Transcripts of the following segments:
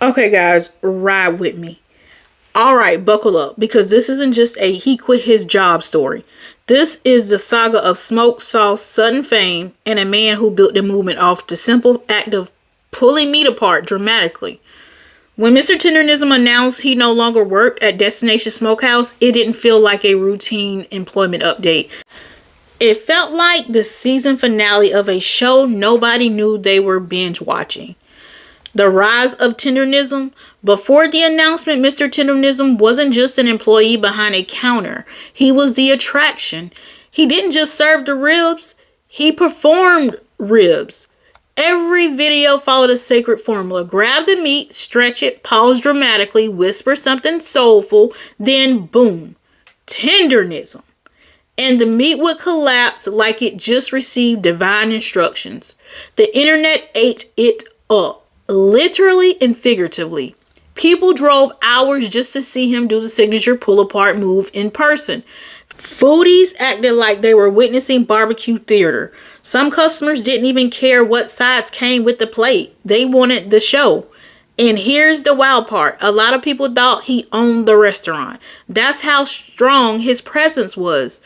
Okay, guys, ride with me. Alright, buckle up, because this isn't just a he quit his job story. This is the saga of smoke, sauce, sudden fame, and a man who built the movement off the simple act of pulling meat apart dramatically. When Mr. Tendernism announced he no longer worked at Destination Smokehouse, it didn't feel like a routine employment update. It felt like the season finale of a show nobody knew they were binge watching. The rise of Tendernism. Before the announcement, Mr. Tendernism wasn't just an employee behind a counter. He was the attraction. He didn't just serve the ribs, he performed ribs. Every video followed a sacred formula. Grab the meat, stretch it, pause dramatically, whisper something soulful, then boom, Tendernism. And the meat would collapse like it just received divine instructions. The internet ate it up. Literally and figuratively. People drove hours just to see him do the signature pull-apart move in person. Foodies acted like they were witnessing barbecue theater. Some customers didn't even care what sides came with the plate. They wanted the show. And here's the wild part. A lot of people thought he owned the restaurant. That's how strong his presence was.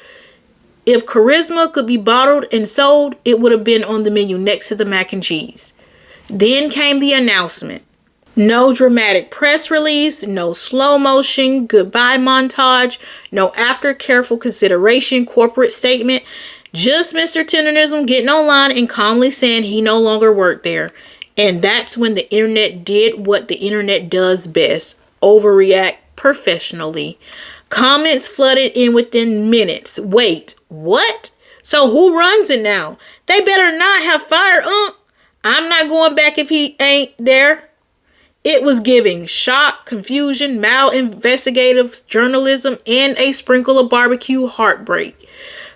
If charisma could be bottled and sold, it would have been on the menu next to the mac and cheese. Then came the announcement. No dramatic press release, no slow motion goodbye montage, no after careful consideration corporate statement. Just Mr. Tendernism getting online and calmly saying he no longer worked there. And that's when the internet did what the internet does best. Overreact professionally. Comments flooded in within minutes. Wait, what? So who runs it now? They better not have fired I'm not going back if he ain't there. It was giving shock, confusion, mal-investigative journalism, and a sprinkle of barbecue heartbreak.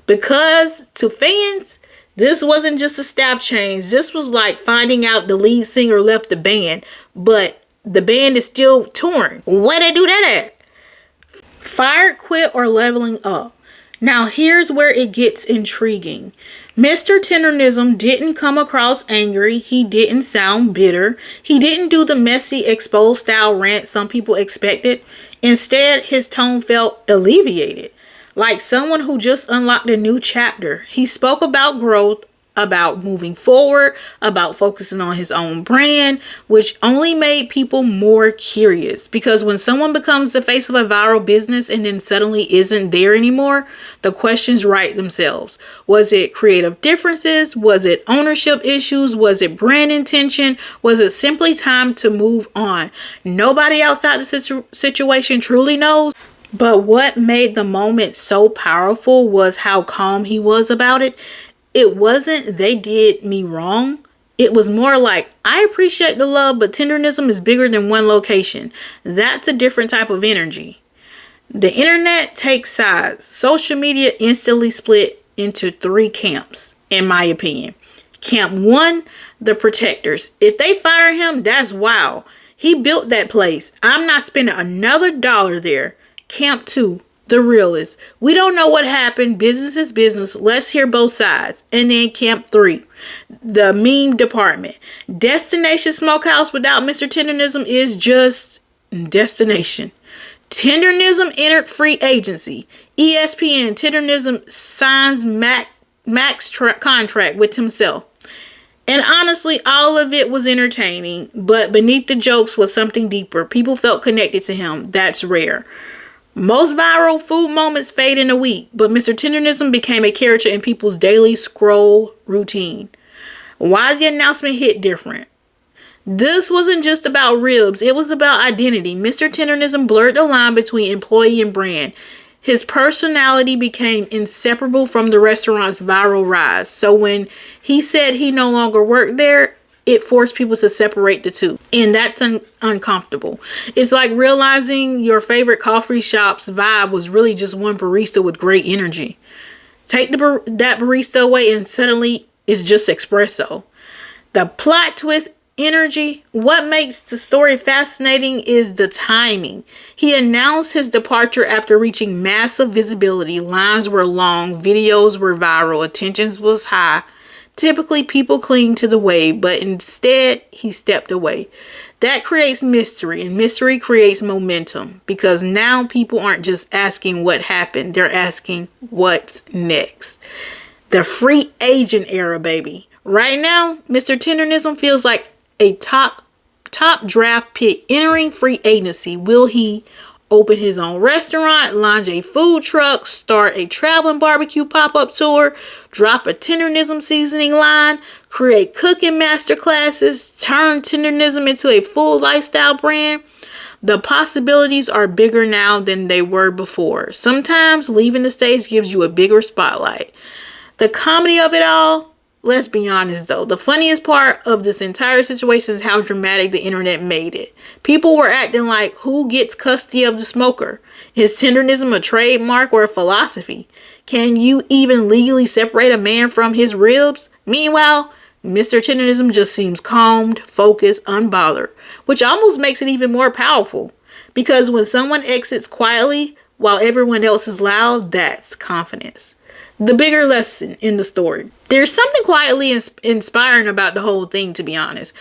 Because to fans, this wasn't just a staff change. This was like finding out the lead singer left the band, but the band is still touring. Where they do that at? Fired, quit, or leveling up? Now here's where it gets intriguing. Mr. Tendernism didn't come across angry. He didn't sound bitter. He didn't do the messy exposed style rant some people expected. Instead, his tone felt alleviated, like someone who just unlocked a new chapter. He spoke about growth, about moving forward, about focusing on his own brand, which only made people more curious. Because when someone becomes the face of a viral business and then suddenly isn't there anymore, the questions write themselves. Was it creative differences? Was it ownership issues? Was it brand intention? Was it simply time to move on? Nobody outside the situation truly knows. But what made the moment so powerful was how calm he was about it. It wasn't they did me wrong. It was more like, I appreciate the love, but Tendernism is bigger than one location. That's a different type of energy. The internet takes sides. Social media instantly split into 3 camps, in my opinion. Camp 1, the protectors. If they fire him, that's wow. He built that place. I'm not spending another dollar there. Camp 2. The realists. We don't know what happened. Business is business. Let's hear both sides. And then Camp 3. The meme department. Destination Smokehouse without Mr. Tendernism is just destination. Tendernism entered free agency. ESPN. Tendernism signs max contract with himself. And honestly, all of it was entertaining. But beneath the jokes was something deeper. People felt connected to him. That's rare. Most viral food moments fade in a week, but Mr. Tendernism became a character in people's daily scroll routine. Why the announcement hit different? This wasn't just about ribs, it was about identity. Mr. Tendernism blurred the line between employee and brand. His personality became inseparable from the restaurant's viral rise. So when he said he no longer worked there, it forced people to separate the two. And that's uncomfortable. It's like realizing your favorite coffee shop's vibe was really just one barista with great energy. Take that barista away and suddenly it's just espresso. The plot twist energy. What makes the story fascinating is the timing. He announced his departure after reaching massive visibility. Lines were long, videos were viral, attention was high. Typically, people cling to the wave, but instead, he stepped away. That creates mystery, and mystery creates momentum, because now people aren't just asking what happened, they're asking what's next. The free agent era, baby. Right now, Mr. Tendernism feels like a top draft pick entering free agency. Will he open his own restaurant, launch a food truck, start a traveling barbecue pop-up tour, drop a Tendernism seasoning line, create cooking masterclasses, turn Tendernism into a full lifestyle brand? The possibilities are bigger now than they were before. Sometimes leaving the stage gives you a bigger spotlight. The comedy of it all, let's be honest though, the funniest part of this entire situation is how dramatic the internet made it. People were acting like, who gets custody of the smoker? Is Tendernism a trademark or a philosophy? Can you even legally separate a man from his ribs? Meanwhile, Mr. Tendernism just seems calmed, focused, unbothered, which almost makes it even more powerful. Because when someone exits quietly while everyone else is loud, that's confidence. The bigger lesson in the story. There's something quietly inspiring about the whole thing, to be honest.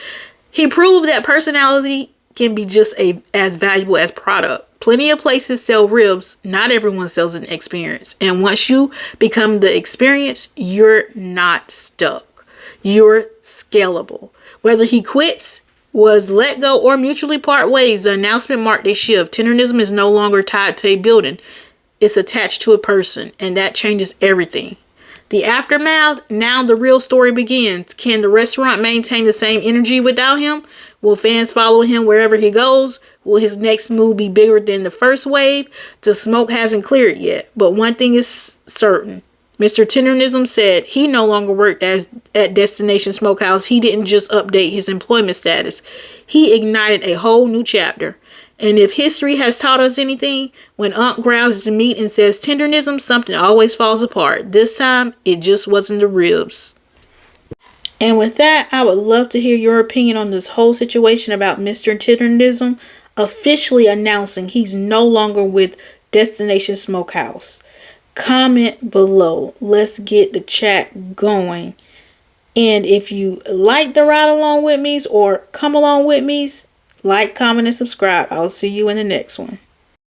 He proved that personality can be just as valuable as product. Plenty of places sell ribs. Not everyone sells an experience. And once you become the experience, you're not stuck. You're scalable. Whether he quits, was let go, or mutually part ways, the announcement marked a shift. Tendernism is no longer tied to a building. It's attached to a person, and that changes everything. The aftermath, now the real story begins. Can the restaurant maintain the same energy without him? Will fans follow him wherever he goes? Will his next move be bigger than the first wave? The smoke hasn't cleared yet, but one thing is certain. Mr. Tendernism said he no longer worked at Destination Smokehouse. He didn't just update his employment status. He ignited a whole new chapter. And if history has taught us anything, when Unc grabs the meat and says Tendernism, something always falls apart. This time, it just wasn't the ribs. And with that, I would love to hear your opinion on this whole situation about Mr. Tendernism officially announcing he's no longer with Destination Smokehouse. Comment below. Let's get the chat going. And if you like the ride along with me or come along with me, like, comment, and subscribe. I'll see you in the next one.